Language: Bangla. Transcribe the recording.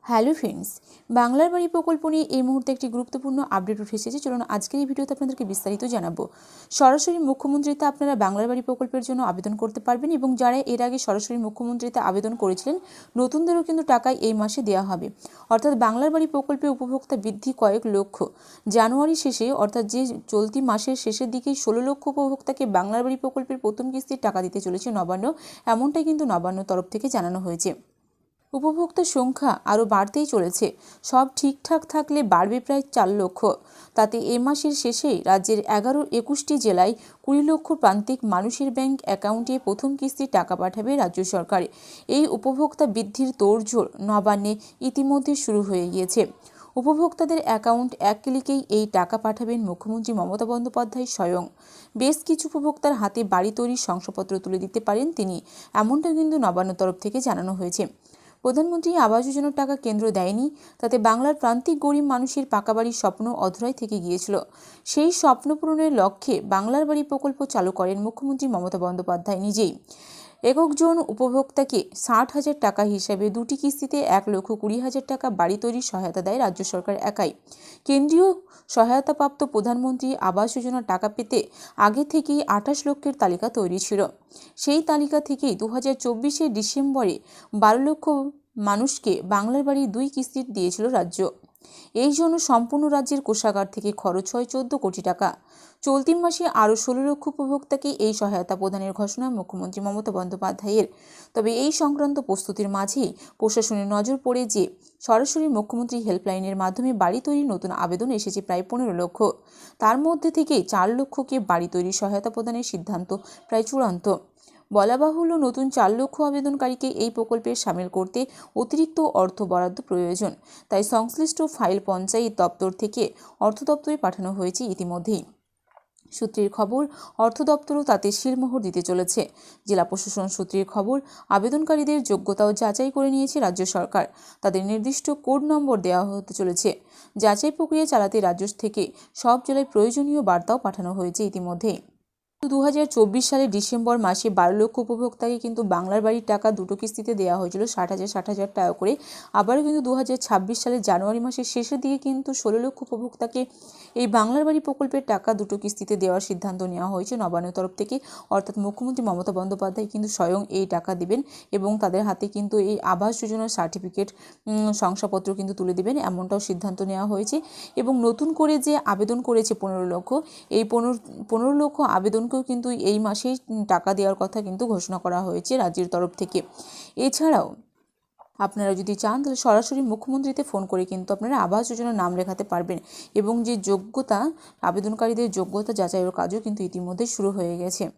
হ্যালো ফ্রেন্ডস, বাংলার বাড়ি প্রকল্প নিয়ে এই মুহূর্তে একটি গুরুত্বপূর্ণ আপডেট উঠে এসেছে। চলুন আজকের এই ভিডিওতে আপনাদেরকে বিস্তারিত জানাবো। সরাসরি মুখ্যমন্ত্রীতে আপনারা বাংলার বাড়ি প্রকল্পের জন্য আবেদন করতে পারবেন এবং যারা এর আগে সরাসরি মুখ্যমন্ত্রীতে আবেদন করেছিলেন নতুনদেরও কিন্তু টাকা এই মাসে দেওয়া হবে। অর্থাৎ বাংলার বাড়ি প্রকল্পে উপভোক্তা বৃদ্ধি কয়েক লক্ষ। জানুয়ারি শেষে অর্থাৎ যে চলতি মাসের শেষের দিকেই 16 লক্ষ উপভোক্তাকে বাংলার বাড়ি প্রকল্পের প্রথম কিস্তির টাকা দিতে চলেছে নবান্ন। এমনটাই কিন্তু নবান্ন তরফ থেকে জানানো হয়েছে। উপভোক্তার সংখ্যা আরও বাড়তেই চলেছে। সব ঠিকঠাক থাকলে বাড়বে প্রায় 4 লক্ষ। তাতে এ মাসের শেষেই রাজ্যের 21টি জেলায় 20 লক্ষ প্রান্তিক মানুষের ব্যাংক অ্যাকাউন্টে প্রথম কিস্তির টাকা পাঠাবে রাজ্য সরকার। এই উপভোক্তা বৃদ্ধির তোড়জোড় নবান্নে ইতিমধ্যে শুরু হয়ে গিয়েছে। উপভোক্তাদের অ্যাকাউন্ট এক ক্লিকেই এই টাকা পাঠাবেন মুখ্যমন্ত্রী মমতা বন্দ্যোপাধ্যায় স্বয়ং। বেশ কিছু উপভোক্তার হাতে বাড়ি তৈরির শংসাপত্র তুলে দিতে পারেন তিনি, এমনটা কিন্তু নবান্ন তরফ থেকে জানানো হয়েছে। প্রধানমন্ত্রী আবাস যোজনার টাকা কেন্দ্র দেয়নি, তাতে বাংলার প্রান্তিক গরিব মানুষের পাকা বাড়ির স্বপ্ন অধরাই থেকে গিয়েছিল। সেই স্বপ্ন পূরণের লক্ষ্যে বাংলার বাড়ি প্রকল্প চালু করেন মুখ্যমন্ত্রী মমতা বন্দ্যোপাধ্যায় নিজেই। একজন উপভোক্তাকে 60,000 টাকা হিসাবে দুটি কিস্তিতে 1,20,000 টাকা বাড়ি তৈরির সহায়তা দেয় রাজ্য সরকার একাই। কেন্দ্রীয় সহায়তাপ্রাপ্ত প্রধানমন্ত্রী আবাস যোজনার টাকা পেতে আগে থেকেই 28 লক্ষের তালিকা তৈরি ছিল। সেই তালিকা থেকেই 2024 ডিসেম্বরে 12 লক্ষ মানুষকে বাংলার বাড়ি 2 কিস্তি দিয়েছিল রাজ্য। এই জন্য সম্পূর্ণ রাজ্যের কোষাগার থেকে খরচ হয় 14 কোটি টাকা। চলতি মাসে আরও 16 লক্ষ উপভোক্তাকে এই সহায়তা প্রদানের ঘোষণা মুখ্যমন্ত্রী মমতা বন্দ্যোপাধ্যায়ের। তবে এই সংক্রান্ত প্রস্তুতির মাঝেই প্রশাসনের নজর পড়ে যে সরাসরি মুখ্যমন্ত্রী হেল্পলাইনের মাধ্যমে বাড়ি তৈরির নতুন আবেদন এসেছে প্রায় 15 লক্ষ। তার মধ্যে থেকে 4 লক্ষকে বাড়ি তৈরির সহায়তা প্রদানের সিদ্ধান্ত প্রায় চূড়ান্ত। বলা বাহুল্য, নতুন 4 লক্ষ আবেদনকারীকে এই প্রকল্পে সামিল করতে অতিরিক্ত অর্থ বরাদ্দ প্রয়োজন। তাই সংশ্লিষ্ট ফাইল পঞ্চায়েত দপ্তর থেকে অর্থ দপ্তরে পাঠানো হয়েছে ইতিমধ্যেই। সূত্রের খবর, অর্থ দপ্তরও তাতে শিলমোহর দিতে চলেছে। জেলা প্রশাসন সূত্রের খবর, আবেদনকারীদের যোগ্যতাও যাচাই করে নিয়েছে রাজ্য সরকার। তাদের নির্দিষ্ট কোড নম্বর দেওয়া হতে চলেছে। যাচাই প্রক্রিয়া চালাতে রাজ্য থেকে সব জেলায় প্রয়োজনীয় বার্তাও পাঠানো হয়েছে ইতিমধ্যেই। 2024 সালের ডিসেম্বর মাসে 12 লক্ষ উপভোক্তাকে কিন্তু বাংলার বাড়ির টাকা দুটো কিস্তিতে দেওয়া হয়েছিল 60,000 টাকা করে। আবারও কিন্তু 2026 সালের জানুয়ারি মাসের শেষের দিকে কিন্তু 16 লক্ষ উপভোক্তাকে এই বাংলার বাড়ি প্রকল্পের টাকা দুটো কিস্তিতে দেওয়ার সিদ্ধান্ত নেওয়া হয়েছে নবান্নের তরফ থেকে। অর্থাৎ মুখ্যমন্ত্রী মমতা বন্দ্যোপাধ্যায় কিন্তু স্বয়ং এই টাকা দেবেন এবং তাদের হাতে কিন্তু এই আবাস যোজনার সার্টিফিকেট শংসাপত্র কিন্তু তুলে দেবেন, এমনটাও সিদ্ধান্ত নেওয়া হয়েছে। এবং নতুন করে যে আবেদন করেছে 15 লক্ষ, এই 15 লক্ষ আবেদনকেও কিন্তু এই মাসেই টাকা দেওয়ার কথা কিন্তু ঘোষণা করা হয়েছে রাজ্যের তরফ থেকে। এছাড়াও আপনারা যদি চান তাহলে সরাসরি মুখ্যমন্ত্রীতে ফোন করে কিন্তু আপনারা আবাস যোজনার নাম লেখাতে পারবেন এবং যে যোগ্যতা আবেদনকারীদের যোগ্যতা যাচাইয়ের কাজও কিন্তু ইতিমধ্যে শুরু হয়ে গেছে।